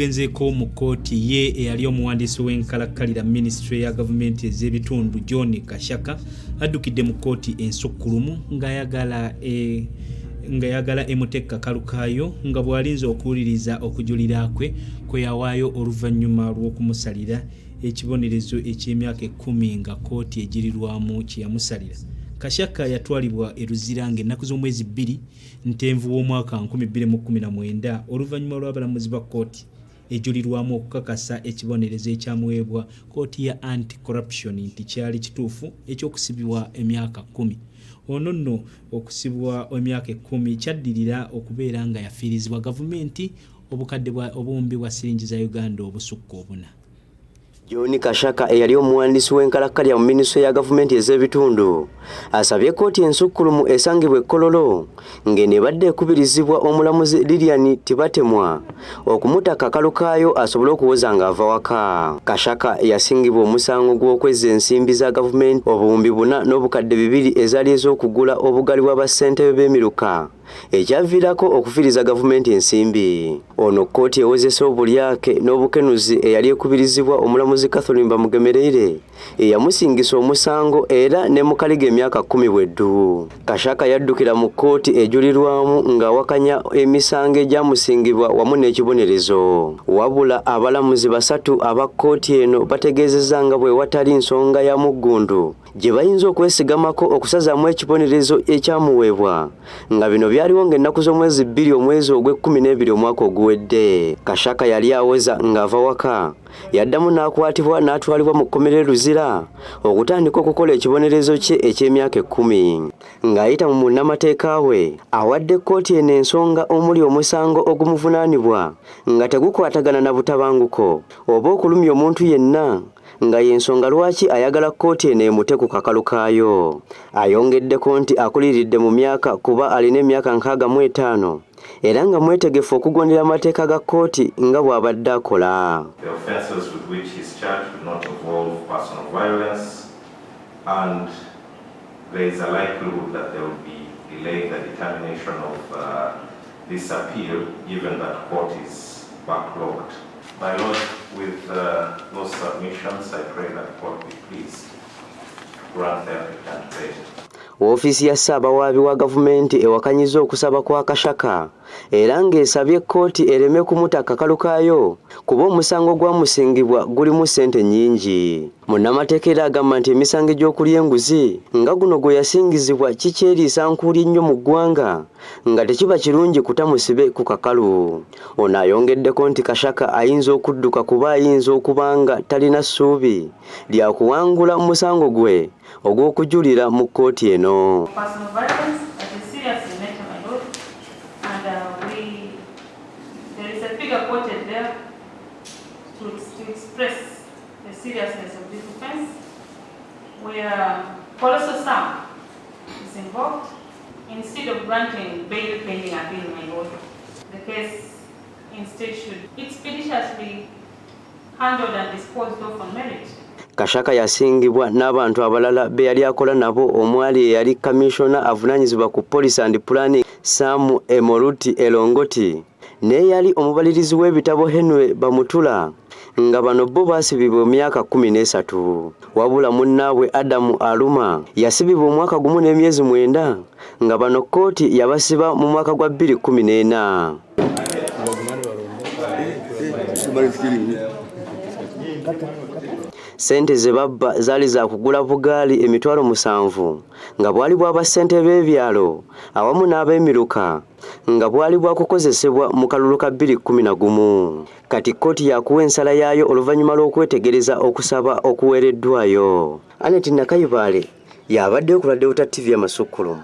Genzeko mu Kkooti ye eyali omuwandiisi w'enkalakkalira Ministry ya Gavumenti ez'ebitundu John Kashaka addukidde mu Kkooti Ensukulumu ng'ayagala emutekka kalukaayo nga bw'alinze okuwuliriza okujulira kwe yawaayo oluvannyuma lw'okumusalira ekibonerezo eky'emyaka 10 nga kkooti egirirwamu kye yamusalira. Kashaka yatwalibwa e Luzira ng'ennaku z'omwezi 2 Ntenvu w'omwaka 2019 oluvannyuma lw'abalamuzi ba kkooti ejulirwamu okukakasa ekibonerezo ekyamuweebwa kkooti ya anti-corruption nti kyali kituufu ekyokusibibwa emyaka 10. Ono nno okusibibwa emyaka 10 kyaddirira okubeera nga yafiirizibwa gavumenti obukadde obuwumbi bwa siringi za Uganda obusukka 4. John Kashaka eyali omuwandiisi w'enkalakkalira mu Ministry ya Gavumenti ez'ebitundu asabye kkooti Ensukulumu esangibwa Kololo ng'enebadde ekubirizibwa omulamuzi Lilian Tibatemwa okumutaka kalukaayo asobole okuwoza ng'ava waka. Kashaka yasingibwa omusango gw'okwezza ensimbi za gavumenti obuwumbi 4 n'obukadde 2 ezaali ez'okugula obugali bw'abassentebe b'emiruka ekyaviirako okufiiriza gavumenti ensimbi. Ono kkooti ewozesa obulyake n'obukenuzi eyali ekubirizibwa omulamuzi Catherine Bamugemereire eyamusingisa omusango era ne mukaliga emyaka 10 bweddu. Kashaka yaddukira mu kkooti ejulirwamu ng'awakanya emisango egyamusingibwa wamu n'ekibonerezo. Wabula abalamuzi 3 aba kkooti eno bategeezezza nga bwe watali nsonga ya muggundu gye bayinza okwesigamako okusazaamu ekibonerezo ekyamuweebwa nga bino byaliwo ng'ennaku z'omwezi 2 omwezi ogw'E12 omwaka oguwedde. Kashaka yali awoza ng'ava waka yaddamu n'akwatibwa n'atwalibwa mu kkomera Luzira okutandika okukola ekibonerezo kye eky'emyaka 10 ng'ayita mu munnamateeka we awadde kkooti eno ensonga omuli omusango ogumuvunaanibwa nga tegukwatagana na butabanguko oba okulumya omuntu yenna nga y'ensonga lwaki ayagala kkooti eno emute ku kakalukaayo. Ayongeddeko nti akuliridde mu myaka kuba alina emyaka 65 era nga mwetegefu okugondera amateeka ga kkooti nga bw'abadde akola. The offences with which he is charged do not involve personal violence and there is a likelihood that there will be delay in the determination of this appeal given that court is backlogged. My Lord, with those submissions, I pray that court be pleased to grant the applicant bail. Ofiisi ya Ssaabawaabi wa gavumenti ewakanyiza okusaba kwa Kashaka era ng'esabye kkooti ereme kumutaka kalukaayo kuba omusango gwamusingibwa gulimu ssente nnyingi. Munnamateeka era agamba nti emisango gy'okulya enguzi nga guno gwe yasingizibwa kikyeriisa nkuuli nnyo mu ggwanga nga tekiba kirungi kutamusibe ku kakalu. Ono ayongeddeko nti Kashaka ayinza okudduka kuba ayinza okuba nga talina ssuubi lya kuwangula musango gwe ogw'okujulira mu kkooti eno. Personal violence is serious in nature, my lord, and there is a figure quoted there to express the seriousness of this offense, where colossal sum is involved. Instead of granting bail pending appeal, my lord, the case instead should expeditiously handled and disposed of on merit. Kashaka yasingibwa n'abantu abalala be yali akola nabo omwali eyali Commissioner avunaanyizibwa ku Police and Planning Sam Emoluti Elongoti ne yali omubalirizi w'ebitabo Henry Bamutula nga bano bo basibibwa emyaka 13. Wabula munnaabwe Adamu Aluma yasibibwa omwaka gumu n'emyezi 9 nga bano kkooti yabasiba mu mwaka gwa 2014. Sente ze babba zaali za kugula bugaali emitwalo 7 nga bwali bw'aba ssente b'ebyalo awamu n'ab'emiruka nga bwali bwakukozesebwa mu kalulu ka 2011. Kati kkooti yakuwa ensala yaayo oluvannyuma lw'okwetegereza okusaba okuweereddwayo. Annette Nakayibale y'abadde ku Delta TV Amasukkulumu.